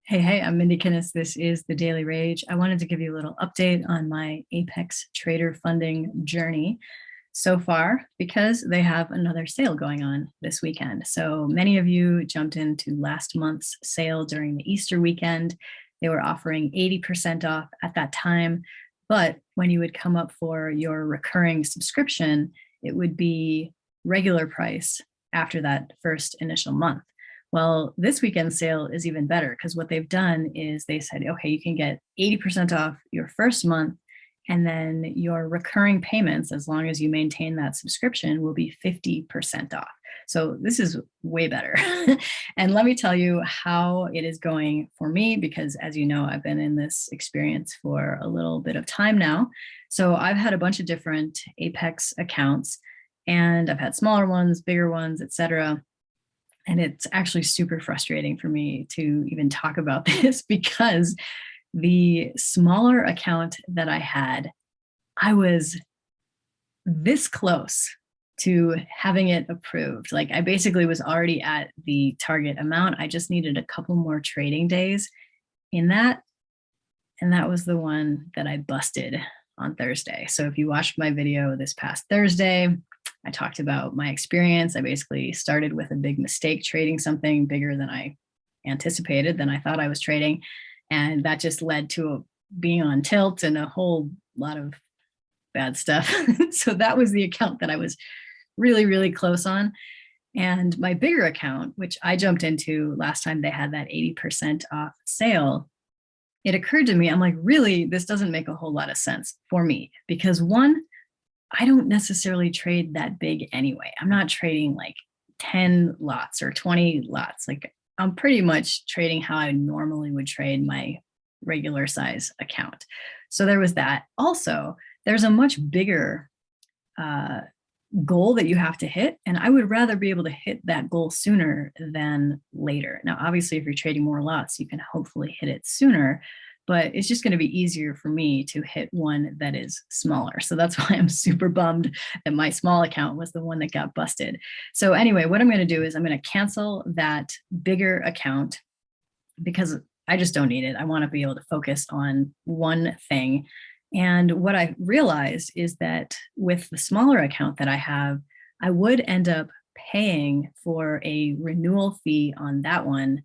Hey, I'm Mindy Kinnis. This is the Daily Rage. I wanted to give you a little update on my Apex Trader funding journey so far because they have another sale going on this weekend. So many of you jumped into last month's sale during the Easter weekend. They were offering 80% off at that time. But when you would come up for your recurring subscription, it would be regular price after that first initial month. Well, this weekend sale is even better because what they've done is they said, okay, you can get 80% off your first month, and then your recurring payments, as long as you maintain that subscription, will be 50% off. So this is way better. And let me tell you how it is going for me, because as you know, I've been in this experience for a little bit of time now. So I've had a bunch of different Apex accounts, and I've had smaller ones, bigger ones, etc. And it's actually super frustrating for me to even talk about this because the smaller account that I had, I was this close to having it approved. Like I basically was already at the target amount. I just needed a couple more trading days in that. And that was the one that I busted on Thursday. So if you watched my video this past Thursday, I talked about my experience. I basically started with a big mistake trading something bigger than I anticipated, than I thought I was trading. And that just led to being on tilt and a whole lot of bad stuff. So that was the account that I was really, really close on. And my bigger account, which I jumped into last time they had that 80% off sale, it occurred to me, I'm like, really, this doesn't make a whole lot of sense for me because one, I don't necessarily trade that big anyway. I'm not trading like 10 lots or 20 lots. Like I'm pretty much trading how I normally would trade my regular size account. So there was that. Also, there's a much bigger uh, goal that you have to hit. And I would rather be able to hit that goal sooner than later. Now, obviously, if you're trading more lots, you can hopefully hit it sooner, but it's just going to be easier for me to hit one that is smaller. So that's why I'm super bummed that my small account was the one that got busted. So anyway, what I'm going to do is I'm going to cancel that bigger account because I just don't need it. I want to be able to focus on one thing. And what I realized is that with the smaller account that I have, I would end up paying for a renewal fee on that one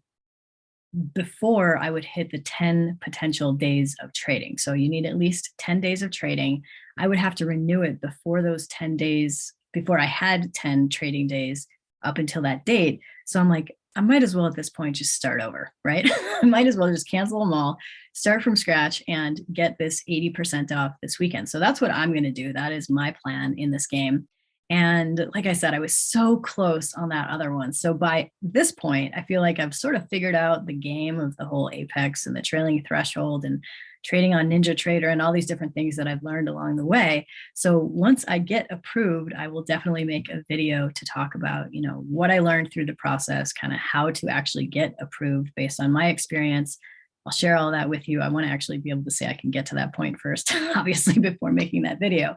before I would hit the 10 potential days of trading. So you need at least 10 days of trading. I would have to renew it before those 10 days, before I had 10 trading days up until that date. So I'm like, I might as well at this point just start over, right? I might as well just cancel them all, start from scratch, and get this 80% off this weekend. So that's what I'm going to do. That is my plan in this game. And like I said, I was so close on that other one. So by this point, I feel like I've sort of figured out the game of the whole Apex and the trailing threshold and trading on NinjaTrader and all these different things that I've learned along the way. So once I get approved, I will definitely make a video to talk about, what I learned through the process, kind of how to actually get approved based on my experience. I'll share all that with you. I want to actually be able to say I can get to that point first, obviously, before making that video.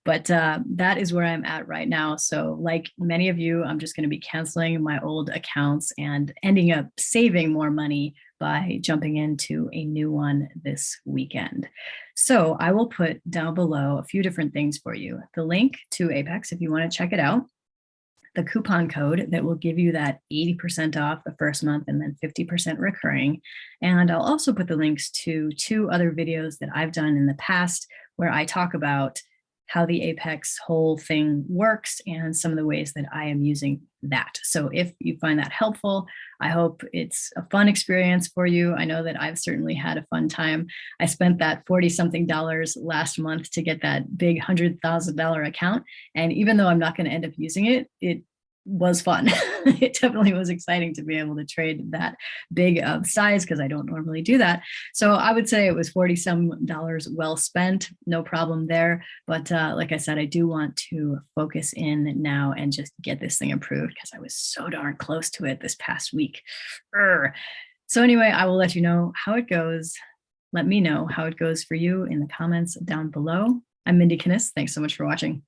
But that is where I'm at right now. So like many of you, I'm just going to be canceling my old accounts and ending up saving more money by jumping into a new one this weekend. So I will put down below a few different things for you. The link to Apex, if you want to check it out, the coupon code that will give you that 80% off the first month and then 50% recurring. And I'll also put the links to two other videos that I've done in the past where I talk about how the Apex whole thing works and some of the ways that I am using that. So if you find that helpful, I hope it's a fun experience for you. I know that I've certainly had a fun time. I spent that 40 something dollars last month to get that big $100,000 account. And even though I'm not going to end up using it, it was fun. It definitely was exciting to be able to trade that big of size because I don't normally do that. So I would say it was 40 some dollars well spent, no problem there. But like I said, I do want to focus in now and just get this thing approved because I was so darn close to it this past week. So anyway, I will let you know how it goes. Let me know how it goes for you in the comments down below. I'm Mindy Kinnis. Thanks so much for watching.